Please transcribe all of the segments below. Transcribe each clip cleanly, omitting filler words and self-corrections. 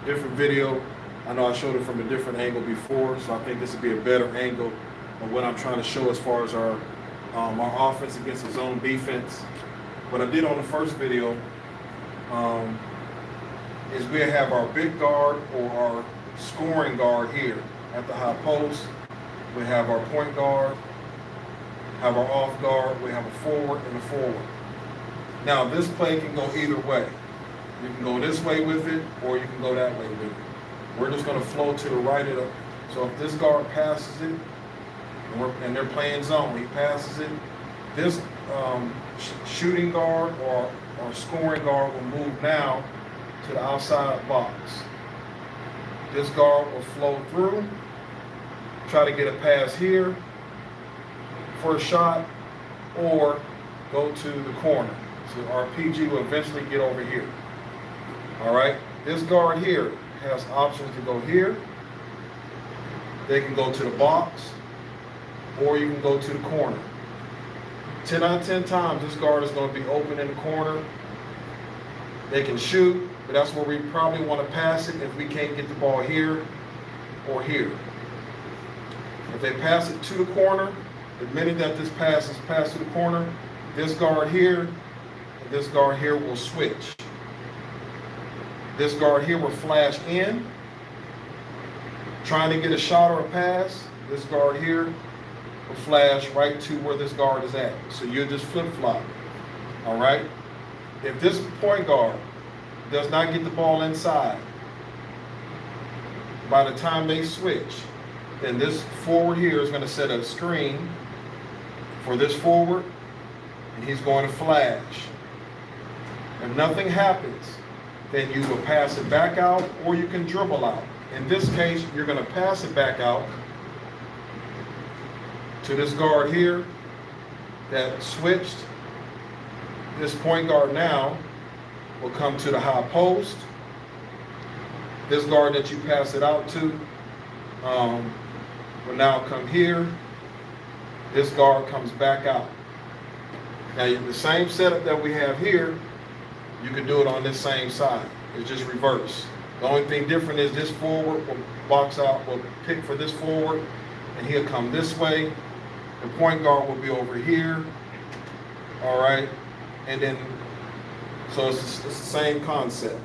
different video. I know I showed it from a different angle before, so I think this would be a better angle of what I'm trying to show as far as our offense against the zone defense. What I did on the first video is we have our big guard or our scoring guard here at the high post. We have our point guard, have our off guard, we have a forward and a forward. Now this play can go either way. You can go this way with it, or you can go that way with it. We're just going to flow to the right of it. So if this guard passes it, and they're playing zone, he passes it, this shooting guard or scoring guard will move now to the outside box. This guard will flow through, try to get a pass here for a shot, or go to the corner. So our PG will eventually get over here. All right, this guard here has options to go here. They can go to the box, or you can go to the corner. 10 out of 10 times, this guard is going to be open in the corner. They can shoot, but that's where we probably want to pass it if we can't get the ball here or here. If they pass it to the corner, the minute that this pass is passed to the corner, this guard here and this guard here will switch. This guard here will flash in, trying to get a shot or a pass. This guard here will flash right to where this guard is at. So you'll just flip-flop, all right? If this point guard does not get the ball inside by the time they switch, then this forward here is going to set a screen for this forward, and he's going to flash. If nothing happens, then you will pass it back out, or you can dribble out. In this case, you're going to pass it back out to this guard here that switched. This point guard now will come to the high post. This guard that you pass it out to will now come here. This guard comes back out. Now, the same setup that we have here, you can do it on this same side. It's just reverse. The only thing different is this forward will box out, will pick for this forward, and he'll come this way. The point guard will be over here. All right. And then, so it's the same concept.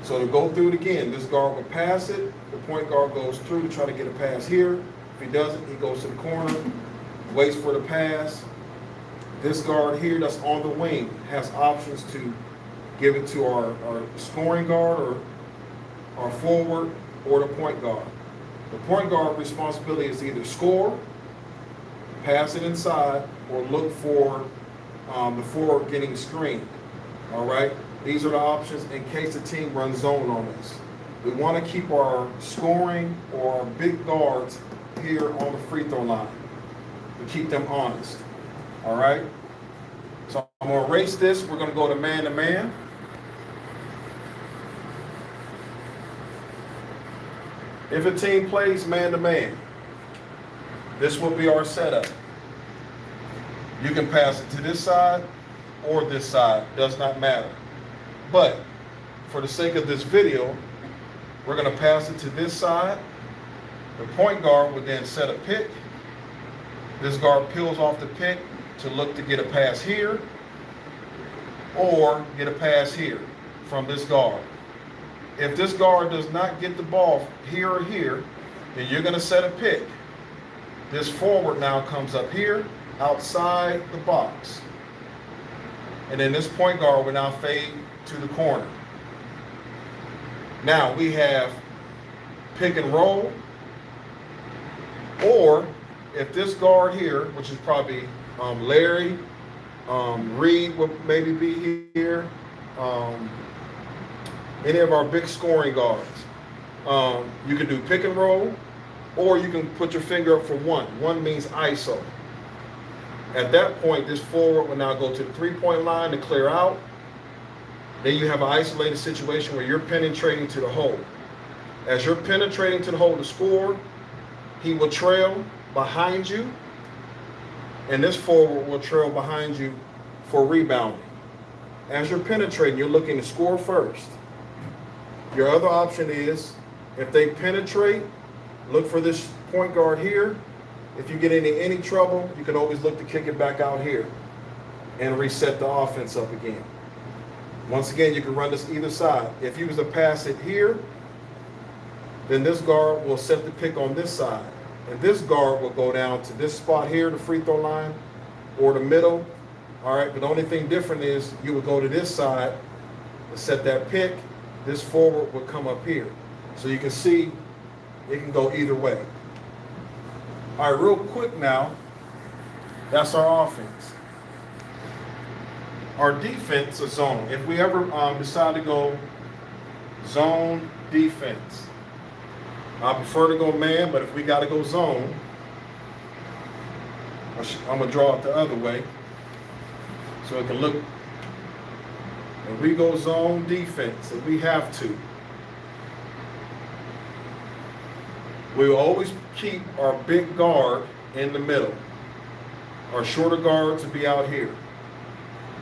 So to go through it again, this guard will pass it. The point guard goes through to try to get a pass here. If he doesn't, he goes to the corner, waits for the pass. This guard here that's on the wing has options to give it to our scoring guard or our forward or the point guard. The point guard responsibility is to either score, pass it inside, or look for the forward getting screened. All right, these are the options in case the team runs zone on us. We want to keep our scoring or our big guards here on the free throw line to keep them honest. All right, so I'm going to erase this. We're going to go to man-to-man. If a team plays man-to-man, this will be our setup. You can pass it to this side or this side, does not matter. But for the sake of this video, we're going to pass it to this side. The point guard would then set a pick. This guard peels off the pick to look to get a pass here or get a pass here from this guard. If this guard does not get the ball here or here, then you're going to set a pick. This forward now comes up here, outside the box. And then this point guard will now fade to the corner. Now we have pick and roll, or if this guard here, which is probably Larry, Reed will maybe be here, any of our big scoring guards. You can do pick and roll, or you can put your finger up for one. One means ISO. At that point, this forward will now go to the three-point line to clear out. Then you have an isolated situation where you're penetrating to the hole. As you're penetrating to the hole to score, he will trail behind you, and this forward will trail behind you for rebounding. As you're penetrating, you're looking to score first. Your other option is, if they penetrate, look for this point guard here. If you get in any trouble, you can always look to kick it back out here and reset the offense up again. Once again, you can run this either side. If you was to pass it here, then this guard will set the pick on this side. And this guard will go down to this spot here, the free throw line, or the middle. All right, but the only thing different is you would go to this side and set that pick. This forward would come up here. So you can see it can go either way. All right, real quick now, that's our offense. Our defense is zone. If we ever decide to go zone defense, I prefer to go man, but if we got to go zone, I'm going to draw it the other way so it can look. If we go zone defense, if we have to, we will always keep our big guard in the middle. Our shorter guards will be out here.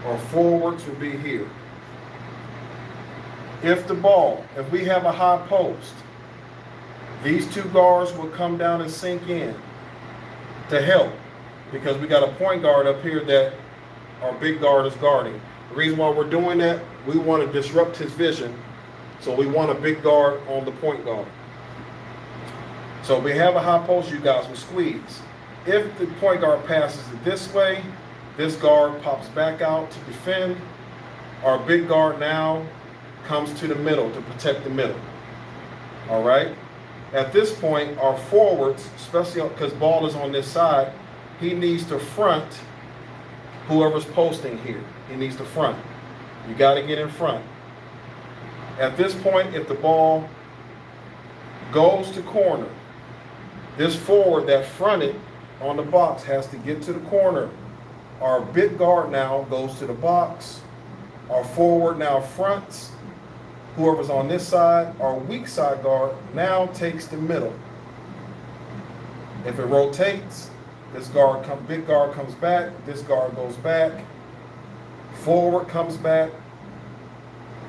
Our forwards will be here. If we have a high post, these two guards will come down and sink in to help, because we got a point guard up here that our big guard is guarding. The reason why we're doing that, we want to disrupt his vision, so we want a big guard on the point guard. So we have a high post, you guys will squeeze. If the point guard passes it this way, this guard pops back out to defend. Our big guard now comes to the middle to protect the middle. All right? At this point, our forwards, especially because ball is on this side, he needs to front whoever's posting here. He needs to front. You got to get in front. At this point, if the ball goes to corner, this forward that fronted on the box has to get to the corner. Our big guard now goes to the box. Our forward now fronts. Whoever's on this side, our weak side guard now takes the middle. If it rotates, this big guard comes back, this guard goes back, forward comes back,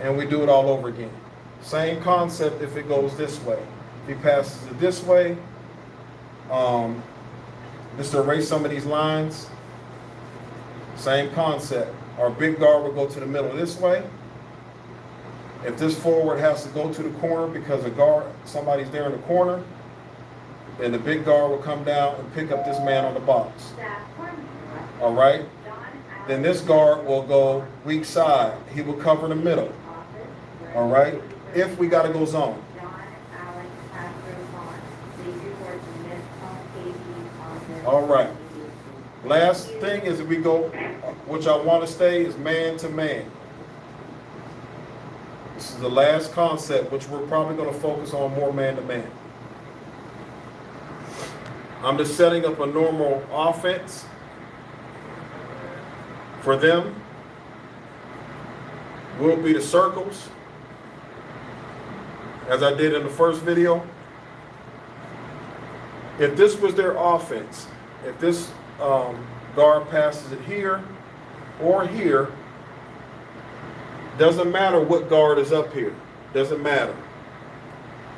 and we do it all over again. Same concept if it goes this way. If he passes it this way, just to erase some of these lines, same concept. Our big guard will go to the middle this way. If this forward has to go to the corner because somebody's there in the corner, then the big guard will come down and pick up this man on the box. All right? Then this guard will go weak side. He will cover the middle. All right? If we got to go zone. All right. Last thing is if we go, which I want to stay, is man to man. This is the last concept, which we're probably going to focus on more man to man. I'm just setting up a normal offense for them. Will be the circles, as I did in the first video. If this was their offense, if this guard passes it here or here, doesn't matter what guard is up here. Doesn't matter.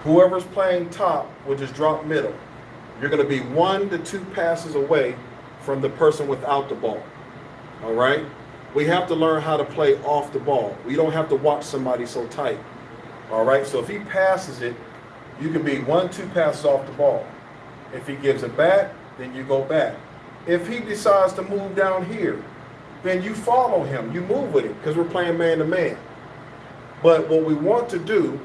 Whoever's playing top will just drop middle. You're going to be 1 to 2 passes away from the person without the ball. All right? We have to learn how to play off the ball. We don't have to watch somebody so tight. All right? So if he passes it, you can be 1, 2 passes off the ball. If he gives it back, then you go back. If he decides to move down here, then you follow him. You move with him because we're playing man to man. But what we want to do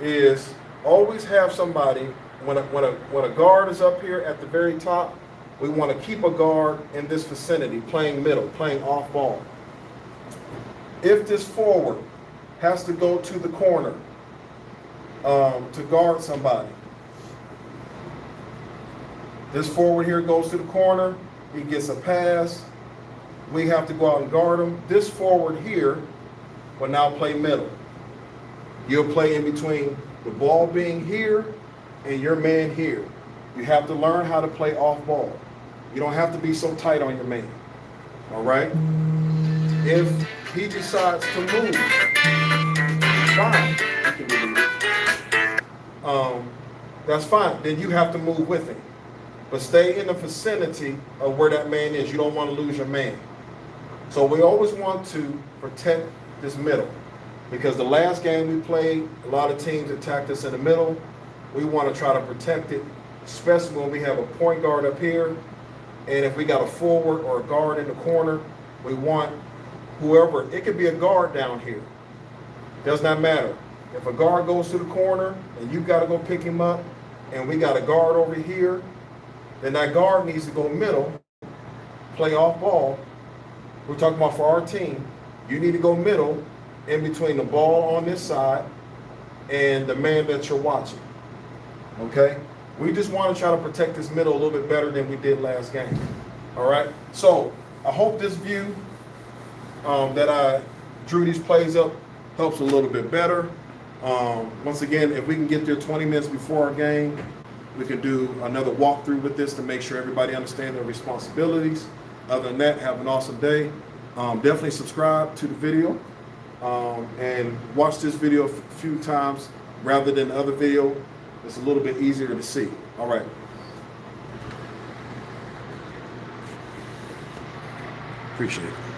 is always have somebody, when a guard is up here at the very top, we want to keep a guard in this vicinity, playing middle, playing off ball. If this forward has to go to the corner to guard somebody, this forward here goes to the corner, he gets a pass, we have to go out and guard him. This forward here will now play middle. You'll play in between the ball being here and your man here. You have to learn how to play off ball. You don't have to be so tight on your man. All right? If he decides to move, fine. He can move. that's fine. Then you have to move with him. But stay in the vicinity of where that man is. You don't want to lose your man. So we always want to protect this middle, because the last game we played, a lot of teams attacked us in the middle. We want to try to protect it, especially when we have a point guard up here. And if we got a forward or a guard in the corner, we want whoever, it could be a guard down here. Does not matter. If a guard goes to the corner and you got to go pick him up, and we got a guard over here, then that guard needs to go middle, play off ball. We're talking about for our team. You need to go middle in between the ball on this side and the man that you're watching. Okay? We just want to try to protect this middle a little bit better than we did last game. All right? So I hope this view that I drew these plays up helps a little bit better. Once again, if we can get there 20 minutes before our game, we can do another walkthrough with this to make sure everybody understands their responsibilities. Other than that, have an awesome day. Definitely subscribe to the video and watch this video a few times rather than the other video. It's a little bit easier to see. All right. Appreciate it.